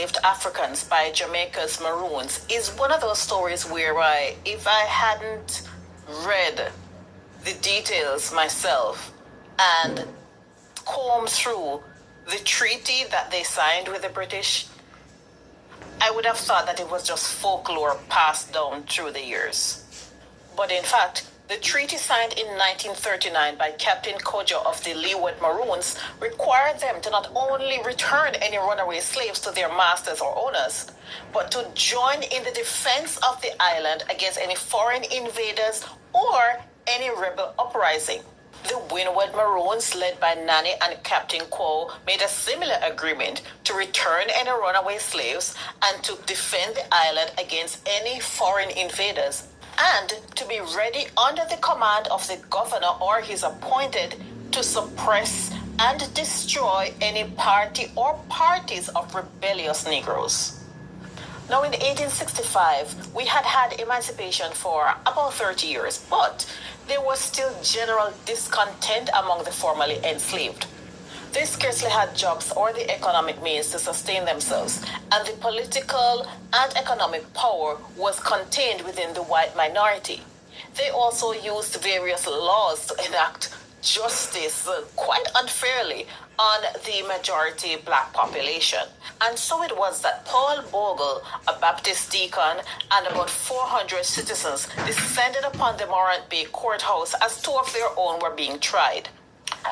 enslaved Africans by Jamaica's Maroons is one of those stories where if I hadn't read the details myself and combed through the treaty that they signed with the British, I would have thought that it was just folklore passed down through the years. But in fact, the treaty signed in 1939 by Captain Kojo of the Leeward Maroons required them to not only return any runaway slaves to their masters or owners, but to join in the defense of the island against any foreign invaders or any rebel uprising. The Windward Maroons, led by Nanny and Captain Quo, made a similar agreement to return any runaway slaves and to defend the island against any foreign invaders, and to be ready under the command of the governor or his appointed to suppress and destroy any party or parties of rebellious Negroes. Now, in 1865, we had had emancipation for about 30 years, but there was still general discontent among the formerly enslaved. They scarcely had jobs or the economic means to sustain themselves, and the political and economic power was contained within the white minority. They also used various laws to enact justice quite unfairly on the majority black population. And so it was that Paul Bogle, a Baptist deacon, and about 400 citizens descended upon the Morant Bay courthouse as two of their own were being tried.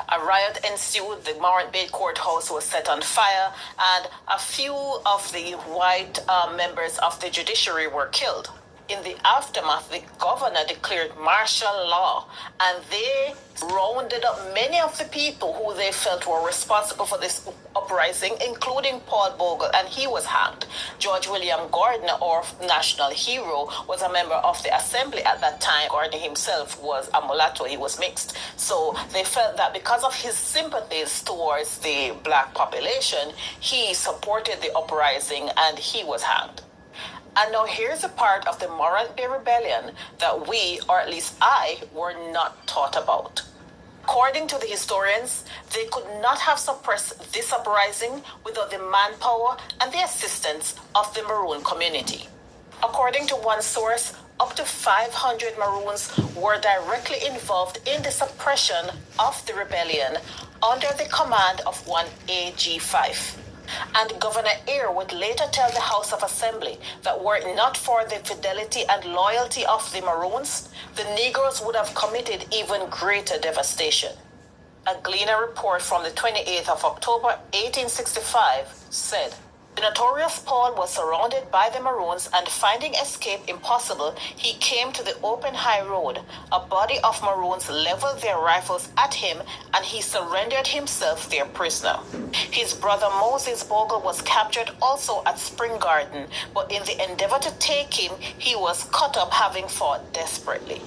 A riot ensued, the Morant Bay courthouse was set on fire, and a few of the white members of the judiciary were killed. In the aftermath, the governor declared martial law, and they rounded up many of the people who they felt were responsible for this uprising, including Paul Bogle, and he was hanged. George William Gordon, our national hero, was a member of the assembly at that time. Gordon himself was a mulatto, he was mixed. So they felt that because of his sympathies towards the black population, he supported the uprising and he was hanged. And now here's a part of the Morant Bay Rebellion that we, or at least I, were not taught about. According to the historians, they could not have suppressed this uprising without the manpower and the assistance of the Maroon community. According to one source, up to 500 Maroons were directly involved in the suppression of the rebellion under the command of one A.G. Fife. And Governor Eyre would later tell the House of Assembly that were it not for the fidelity and loyalty of the Maroons, the Negroes would have committed even greater devastation. A Gleaner report from the 28th of October 1865 said, "The notorious Paul was surrounded by the Maroons, and finding escape impossible, he came to the open high road. A body of Maroons leveled their rifles at him, and he surrendered himself their prisoner. His brother Moses Bogle was captured also at Spring Garden, but in the endeavor to take him, he was cut up, having fought desperately."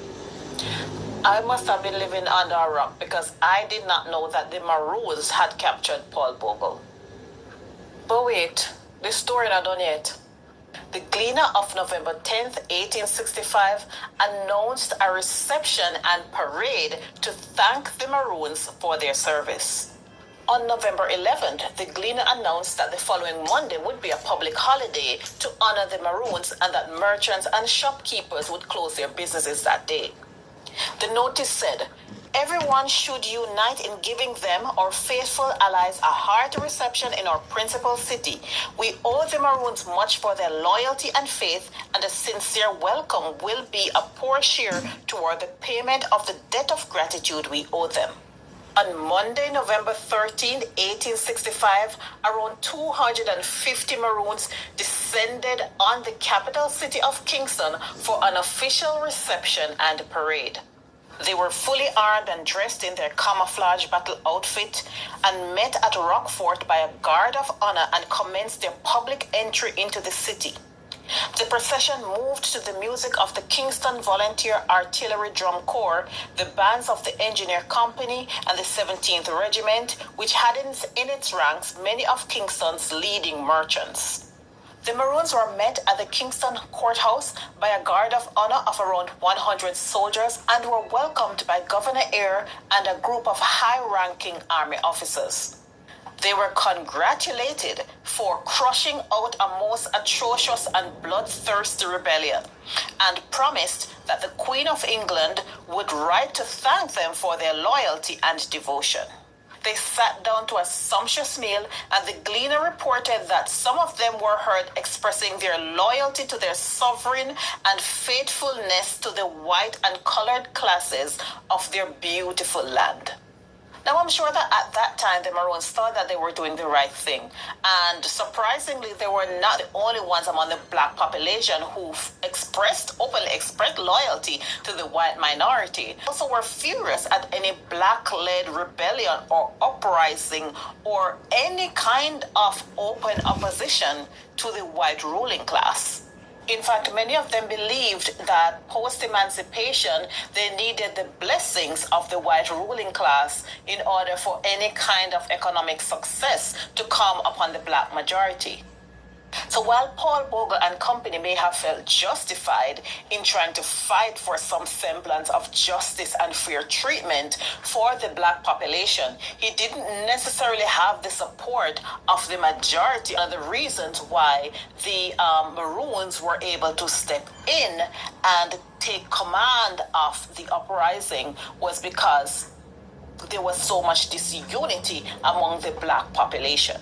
I must have been living under a rock, because I did not know that the Maroons had captured Paul Bogle. But wait, the story not done yet. The Gleaner of November 10th, 1865 announced a reception and parade to thank the Maroons for their service. On November 11th, the Gleaner announced that the following Monday would be a public holiday to honor the Maroons, and that merchants and shopkeepers would close their businesses that day. The notice said, "Everyone should unite in giving them, our faithful allies, a hearty reception in our principal city. We owe the Maroons much for their loyalty and faith, and a sincere welcome will be a poor share toward the payment of the debt of gratitude we owe them." On Monday, November 13, 1865, around 250 Maroons descended on the capital city of Kingston for an official reception and parade. They were fully armed and dressed in their camouflage battle outfit, and met at Rockfort by a guard of honor and commenced their public entry into the city. The procession moved to the music of the Kingston Volunteer Artillery Drum Corps, the bands of the Engineer Company, and the 17th Regiment, which had in its ranks many of Kingston's leading merchants. The Maroons were met at the Kingston Courthouse by a guard of honor of around 100 soldiers, and were welcomed by Governor Eyre and a group of high-ranking army officers. They were congratulated for crushing out a most atrocious and bloodthirsty rebellion and promised that the Queen of England would write to thank them for their loyalty and devotion. They sat down to a sumptuous meal, and the Gleaner reported that some of them were heard expressing their loyalty to their sovereign and faithfulness to the white and colored classes of their beautiful land. Now, I'm sure that at that time, the Maroons thought that they were doing the right thing. And surprisingly, they were not the only ones among the black population who openly expressed loyalty to the white minority. Also were furious at any black-led rebellion or uprising or any kind of open opposition to the white ruling class. In fact, many of them believed that post-emancipation, they needed the blessings of the white ruling class in order for any kind of economic success to come upon the black majority. So while Paul Bogle and company may have felt justified in trying to fight for some semblance of justice and fair treatment for the black population, he didn't necessarily have the support of the majority. One of the reasons why the Maroons were able to step in and take command of the uprising was because there was so much disunity among the black population.